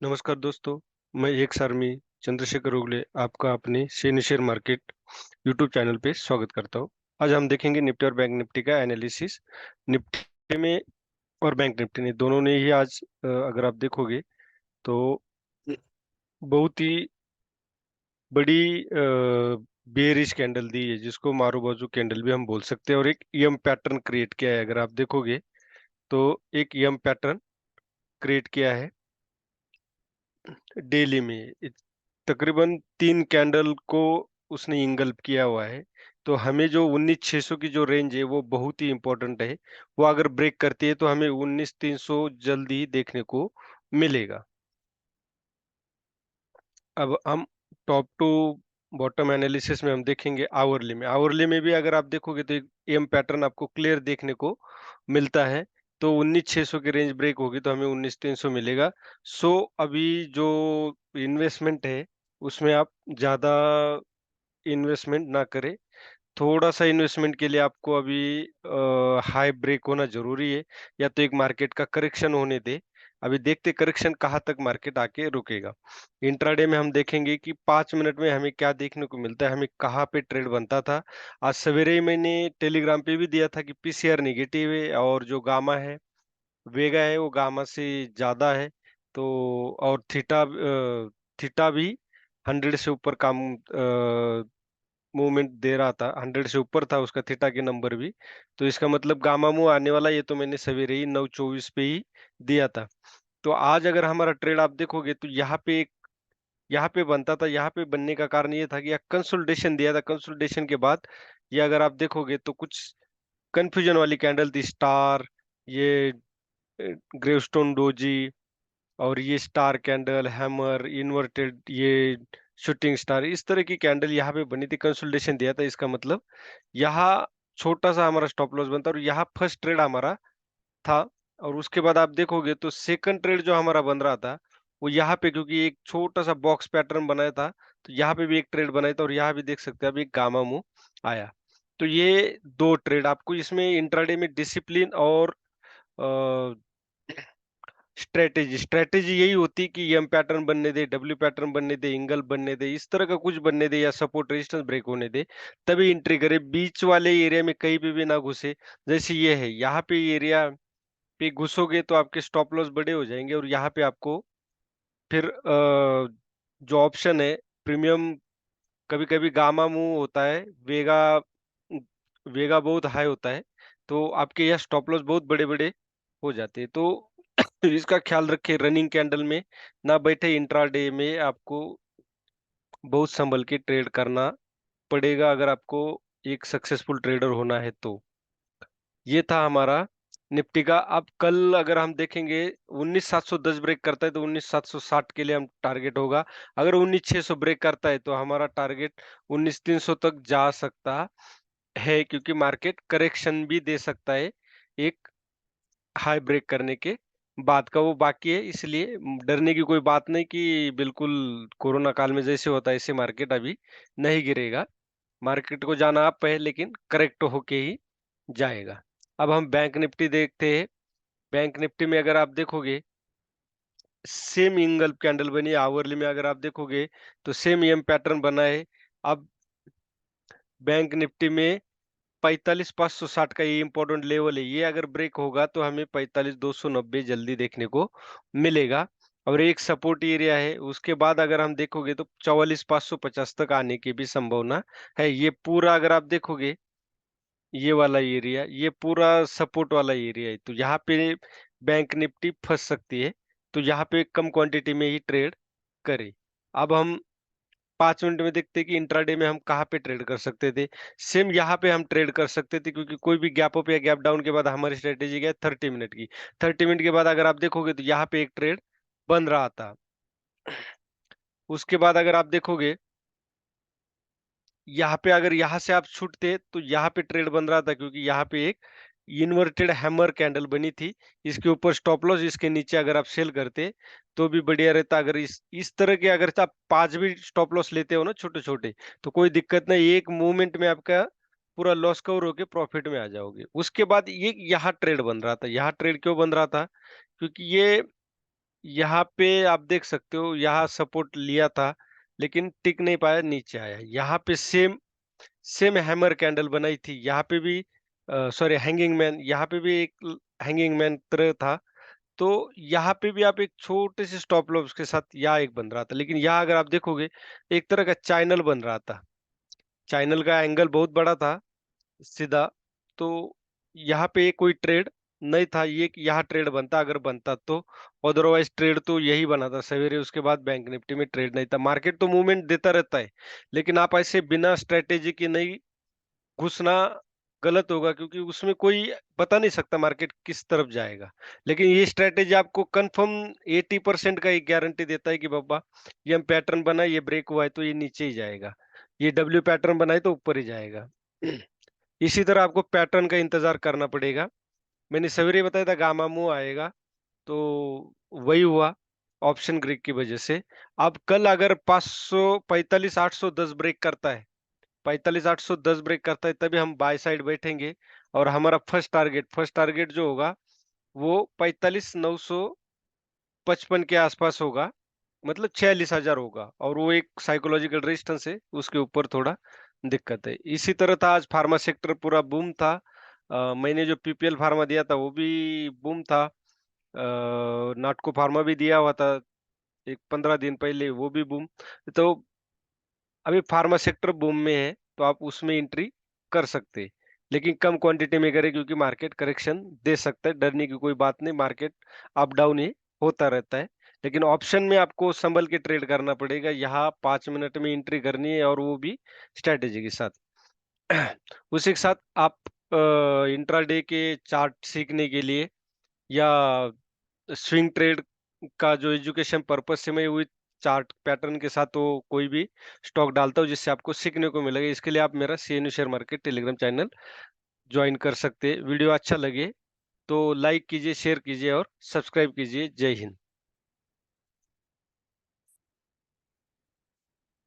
नमस्कार दोस्तों। मैं एक सारमी चंद्रशेखर उगले आपका अपने share share market YouTube channel पे स्वागत करता हूँ। आज हम देखेंगे निफ्टी और बैंक निफ्टी का एनालिसिस। निफ्टी में और बैंक निफ्टी ने दोनों ने ही आज अगर आप देखोगे तो बहुत ही बड़ी बेयरिश कैंडल दी है, जिसको मारू बाजू कैंडल भी हम बोल सकते हैं, और एक यम पैटर्न क्रिएट किया है। अगर आप देखोगे तो एक यम पैटर्न क्रिएट किया है डेली में। तकरीबन 3 कैंडल को उसने इंगल्प किया हुआ है। तो हमें जो 19,600 की जो रेंज है वो बहुत ही इंपॉर्टेंट है। वो अगर ब्रेक करती है तो हमें 19,300 जल्दी देखने को मिलेगा। अब हम टॉप टू बॉटम एनालिसिस में हम देखेंगे आवरली में। आवरली में भी अगर आप देखोगे तो एक एम पैटर्न आपको क्लियर देखने को मिलता है। तो 19,600 की रेंज ब्रेक होगी तो हमें 19,300 मिलेगा। सो अभी जो इन्वेस्टमेंट है उसमें आप ज़्यादा इन्वेस्टमेंट ना करें। थोड़ा-सा इन्वेस्टमेंट के लिए आपको अभी हाई ब्रेक होना ज़रूरी है, या तो एक मार्केट का करेक्शन होने दें। अभी देखते करेक्शन कहाँ तक मार्केट आके रुकेगा। इंट्राडे में हम देखेंगे कि 5 मिनट में हमें क्या देखने को मिलता है, हमें कहाँ पे ट्रेड बनता था। आज सवेरे ही मैंने टेलीग्राम पे भी दिया था कि पीसीआर नेगेटिव है, और जो गामा है, वेगा है, वो गामा से ज़्यादा है। तो और थीटा भी 100 से ऊपर काम मूवमेंट दे रहा था, 100 से ऊपर था उसका थीटा के नंबर भी। तो इसका मतलब गामा मूव आने वाला, ये तो मैंने सवेरे ही 9:24 पे ही दिया था। तो आज अगर हमारा ट्रेड आप देखोगे तो यहाँ पे बनता था। यहाँ पे बनने का कारण ये था कि कंसोलिडेशन दिया था। कंसोलिडेशन के बाद ये अगर आप देखोगे तो कुछ कंफ्यूजन वाली कैंडल थी। स्टार, ये ग्रेवस्टोन डोजी, और ये स्टार कैंडल, हैमर, इन्वर्टेड, ये शूटिंग स्टार, इस तरह की कैंडल यहाँ पे बनी थी। कंसोलिडेशन दिया था, इसका मतलब यहाँ छोटा सा हमारा स्टॉप लॉस बनता, और यहाँ फर्स्ट ट्रेड हमारा था। और उसके बाद आप देखोगे तो सेकंड ट्रेड जो हमारा बन रहा था वो यहाँ पे, क्योंकि एक छोटा सा बॉक्स पैटर्न बनाया था, तो यहाँ पे भी एक ट्रेड बनाया था, और यहाँ भी देख सकते हैं अभी गामा मूव आया। तो ये दो ट्रेड आपको इसमें इंट्राडे में डिसिप्लिन और स्ट्रेटेजी यही होती कि एम पैटर्न बनने दे, डब्ल्यू पैटर्न बनने दे, एंगल बनने दे, इस तरह का कुछ बनने दे, या सपोर्ट रेजिस्टेंस ब्रेक होने दे, तभी एंट्री करे। बीच वाले एरिया में कहीं पे भी ना घुसे। जैसे ये है, यहाँ पे एरिया पे घुसोगे तो आपके स्टॉप लॉस बड़े हो जाएंगे, और यहाँ पे आपको फिर जो ऑप्शन है प्रीमियम, कभी कभी गामा मूव होता है, वेगा वेगा बहुत हाई होता है, तो आपके यहाँ स्टॉप लॉस बहुत बड़े बड़े हो जाते हैं। तो इसका ख्याल रखें, रनिंग कैंडल में ना बैठे। इंट्राडे में आपको बहुत संभल के ट्रेड करना पड़ेगा अगर आपको एक सक्सेसफुल ट्रेडर होना है तो। ये था हमारा निफ्टी का। अब कल अगर हम देखेंगे 19,710 ब्रेक करता है तो 19,760 के लिए हम टारगेट होगा। अगर 19,600 ब्रेक करता है तो हमारा टारगेट 19,300 तक जा सकता है, क्योंकि मार्केट करेक्शन भी दे सकता है एक हाई ब्रेक करने के बाद का, वो बाकी है। इसलिए डरने की कोई बात नहीं कि बिल्कुल कोरोना काल में जैसे होता है ऐसे मार्केट अभी नहीं गिरेगा। मार्केट को जाना अप है, लेकिन करेक्ट होके ही जाएगा। अब हम बैंक निफ्टी देखते हैं। बैंक निफ्टी में अगर आप देखोगे सेम इंगल्फ कैंडल बनी है। आवरली में अगर आप देखोगे तो सेम एम पैटर्न बना है। अब बैंक निफ्टी में 45,560 का ये इंपॉर्टेंट लेवल है। ये अगर ब्रेक होगा तो हमें 45,290 जल्दी देखने को मिलेगा, और एक सपोर्ट एरिया है। उसके बाद अगर हम देखोगे तो 44,550 तक आने की भी संभावना है। ये पूरा अगर आप देखोगे, ये वाला एरिया, ये पूरा सपोर्ट वाला एरिया है, तो यहाँ पे बैंक निफ्टी फंस सकती है। तो यहाँ पे कम क्वांटिटी में ही ट्रेड करें। अब हम 5 मिनट में देखते हैं कि इंट्राडे में हम कहाँ पे ट्रेड कर सकते थे। सेम यहाँ पे हम ट्रेड कर सकते थे, क्योंकि कोई भी गैप अप या गैप डाउन के बाद हमारी स्ट्रेटेजी क्या है, 30 मिनट की। 30 मिनट के बाद अगर आप देखोगे तो यहाँ पे एक ट्रेड बन रहा था। उसके बाद अगर आप देखोगे यहाँ पे, अगर यहाँ से आप छूटते तो यहाँ पे ट्रेड बन रहा था, क्योंकि यहाँ पे एक इन्वर्टेड हैमर कैंडल बनी थी। इसके ऊपर स्टॉप लॉस, इसके नीचे अगर आप सेल करते तो भी बढ़िया रहता। अगर इस तरह के अगर आप 5 भी स्टॉप लॉस लेते हो ना छोटे छोटे, तो कोई दिक्कत नहीं, एक मूवमेंट में आपका पूरा लॉस कवर होके प्रॉफिट में आ जाओगे। उसके बाद ये यहाँ ट्रेड बन रहा था। यहाँ ट्रेड क्यों बन रहा था, क्योंकि ये यहाँ पे आप देख सकते हो, यहाँ सपोर्ट लिया था, लेकिन टिक नहीं पाया, नीचे आया। यहाँ पे सेम सेम हैमर कैंडल बनाई थी, यहाँ पे भी सॉरी हैंगिंग मैन, यहाँ पे भी एक हैंगिंग मैन तरह था। तो यहाँ पे भी आप एक छोटे से स्टॉप लॉस के साथ यहाँ एक बन रहा था, लेकिन यहाँ अगर आप देखोगे, एक तरह का चैनल बन रहा था। चैनल का एंगल बहुत बड़ा था, सीधा। तो यहाँ पे कोई ट्रेड नहीं था, ये कि यहाँ ट्रेड बनता, अगर बनता तो। अदरवाइज ट्रेड तो यही बना था सवेरे, उसके बाद बैंक निफ्टी में ट्रेड नहीं था। मार्केट तो मूवमेंट देता रहता है, लेकिन आप ऐसे बिना स्ट्रेटेजी के नहीं घुसना, गलत होगा, क्योंकि उसमें कोई बता नहीं सकता मार्केट किस तरफ जाएगा। लेकिन ये स्ट्रेटेजी आपको कंफर्म 80% का एक गारंटी देता है कि बाबा, ये हम पैटर्न बना, ये ब्रेक हुआ है तो ये नीचे ही जाएगा, ये डब्ल्यू पैटर्न बनाए तो ऊपर ही जाएगा। इसी तरह आपको पैटर्न का इंतजार करना पड़ेगा। मैंने सवेरे बताया था गामा मूव आएगा, तो वही हुआ ऑप्शन ग्रीक की वजह से। अब कल अगर 545 810 ब्रेक करता है, 45 810 ब्रेक करता है, तभी हम बाय साइड बैठेंगे। और हमारा फर्स्ट टारगेट जो होगा, वो 45 955 के आसपास होगा, मतलब 46,000 होगा। और वो एक साइकोलॉजिकल रेजिस्टेंस है, उसके ऊपर थोड़ा दिक्कत है। इसी तरह था आज, फार्मा सेक्टर पूरा बूम था। मैंने जो पीपीएल फार्मा दिया था वो भी बूम था। नाटको फार्मा भी दिया हुआ था एक 15 दिन पहले, वो भी बूम। तो अभी फार्मा सेक्टर बूम में है, तो आप उसमें एंट्री कर सकते हैं, लेकिन कम क्वांटिटी में करें, क्योंकि मार्केट करेक्शन दे सकता है। डरने की कोई बात नहीं, मार्केट अप डाउन ही होता रहता है। लेकिन ऑप्शन में आपको संभल के ट्रेड करना पड़ेगा, यहाँ 5 मिनट में एंट्री करनी है, और वो भी स्ट्रेटेजी के साथ। उसी के साथ आप इंट्राडे के चार्ट सीखने के लिए, या स्विंग ट्रेड का जो एजुकेशन पर्पज से मैं वही चार्ट पैटर्न के साथ वो कोई भी स्टॉक डालता हूँ, जिससे आपको सीखने को मिलेगा। इसके लिए आप मेरा CNU share market Telegram channel join कर सकते हैं। वीडियो अच्छा लगे तो लाइक कीजिए, शेयर कीजिए और सब्सक्राइब कीजिए। जय हिंद।